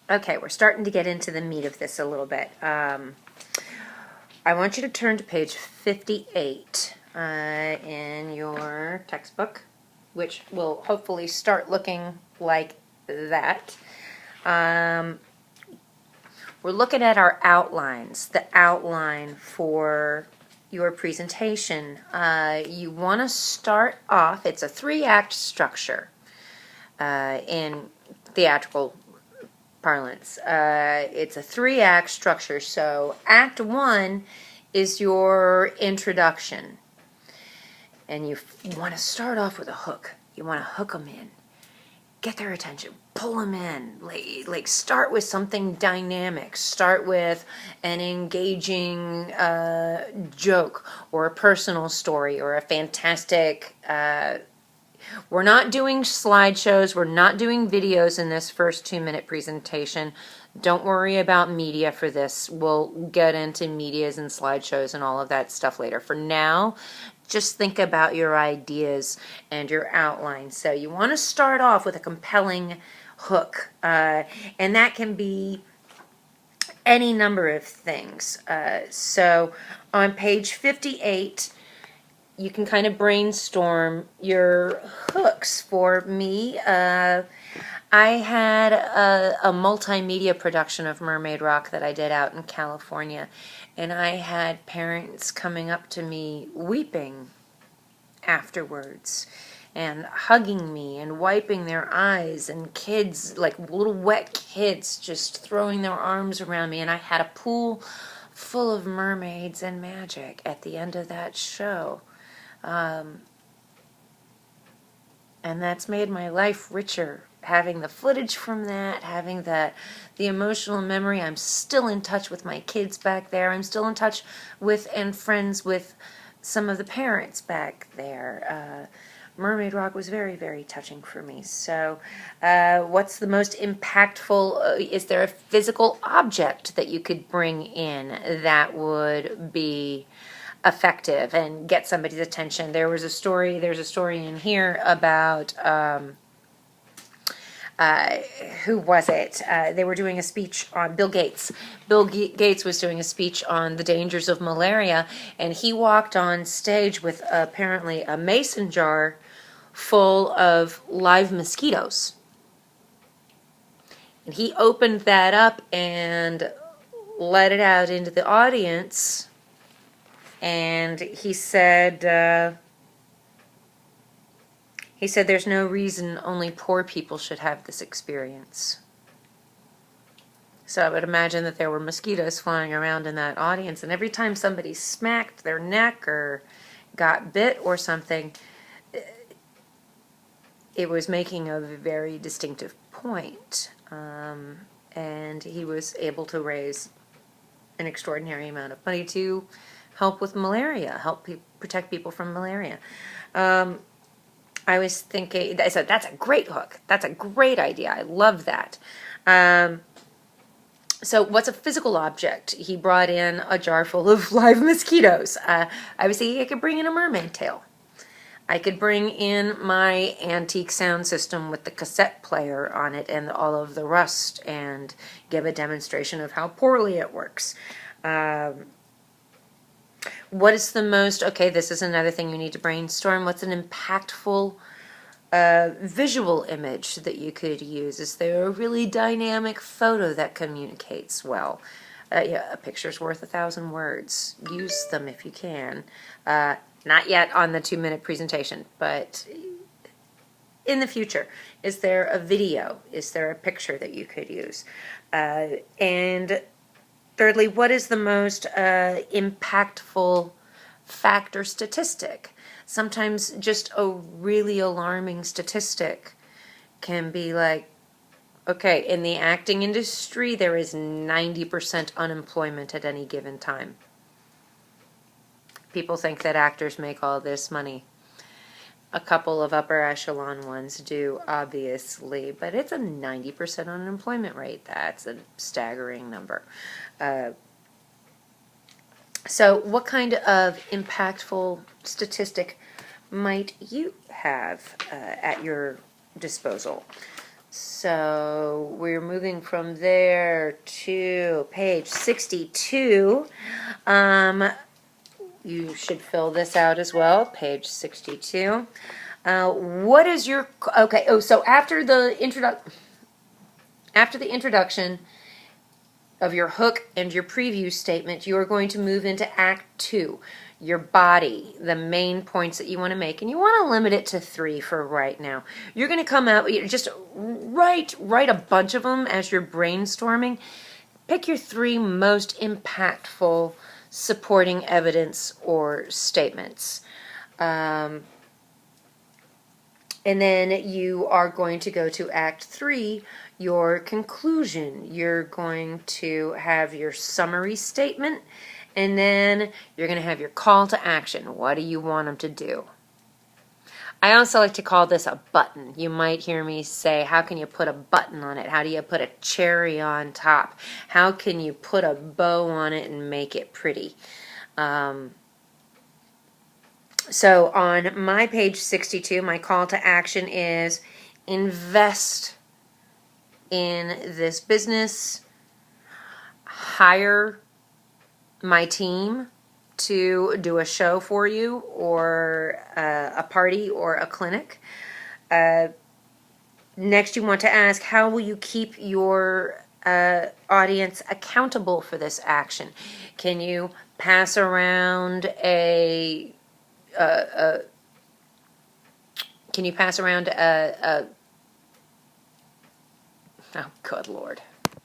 Okay, we're starting to get into the meat of this a little bit. I want you to turn to page 58 in your textbook, which will hopefully start looking like that. We're looking at our outlines, the outline for your presentation. You want to start off, it's a 3-act structure in theatrical parlance. It's a 3-act structure. So Act 1 is your introduction. And you want to start off with a hook. You want to hook them in. Get their attention. Pull them in. Like start with something dynamic. Start with an engaging joke or a personal story or a fantastic we're not doing slideshows. We're not doing videos in this first 2-minute presentation. Don't worry about media for this. We'll get into medias and slideshows and all of that stuff later. For now, just think about your ideas and your outline. So you want to start off with a compelling hook, and that can be any number of things. So on page 58, you can kind of brainstorm your hooks. For me, I had a multimedia production of Mermaid Rock that I did out in California, and I had parents coming up to me weeping afterwards and hugging me and wiping their eyes, and kids, like little wet kids, just throwing their arms around me, and I had a pool full of mermaids and magic at the end of that show. And that's made my life richer, having the footage from that, having the emotional memory. I'm still in touch with my kids back there. I'm still in touch with and friends with some of the parents back there. Mermaid Rock was very, very touching for me. So what's the most impactful? Is there a physical object that you could bring in that would be effective and get somebody's attention? There's a story in here about who was it? They were doing a speech on Bill Gates. Bill Gates was doing a speech on the dangers of malaria, and he walked on stage with apparently a mason jar full of live mosquitoes. And he opened that up and let it out into the audience. And he said, there's no reason only poor people should have this experience. So I would imagine that there were mosquitoes flying around in that audience, and every time somebody smacked their neck or got bit or something, it was making a very distinctive point. And he was able to raise an extraordinary amount of money to help with malaria, help protect people from malaria. I was thinking, I said, that's a great hook. That's a great idea. I love that. So what's a physical object? He brought in a jar full of live mosquitoes. I was thinking I could bring in a mermaid tail. I could bring in my antique sound system with the cassette player on it and all of the rust and give a demonstration of how poorly it works. What is the most, okay, this is another thing you need to brainstorm. What's an impactful visual image that you could use? Is there a really dynamic photo that communicates well? Yeah, a picture's worth 1,000 words. Use them if you can. Not yet on the 2-minute presentation, but in the future. Is there a video? Is there a picture that you could use? And thirdly, what is the most impactful fact or statistic? Sometimes just a really alarming statistic can be like, okay, in the acting industry, there is 90% unemployment at any given time. People think that actors make all this money. A couple of upper echelon ones do, obviously, but it's a 90% unemployment rate. That's a staggering number. So what kind of impactful statistic might you have at your disposal? So we're moving from there to page 62. You should fill this out as well, page 62. What is your, okay, so after the introduction of your hook and your preview statement, you are going to move into Act 2, your body, the main points that you want to make, and you want to limit it to 3 for right now. You're going to come out, just write a bunch of them as you're brainstorming. Pick your 3 most impactful supporting evidence or statements. And then you are going to go to Act 3, your conclusion. You're going to have your summary statement, and then you're going to have your call to action. What do you want them to do? I also like to call this a button. You might hear me say, how can you put a button on it? How do you put a cherry on top? How can you put a bow on it and make it pretty? So on my page 62, my call to action is invest in this business, hire my team to do a show for you, or a party, or a clinic. Next, you want to ask, how will you keep your audience accountable for this action? Can you pass around a oh, good Lord.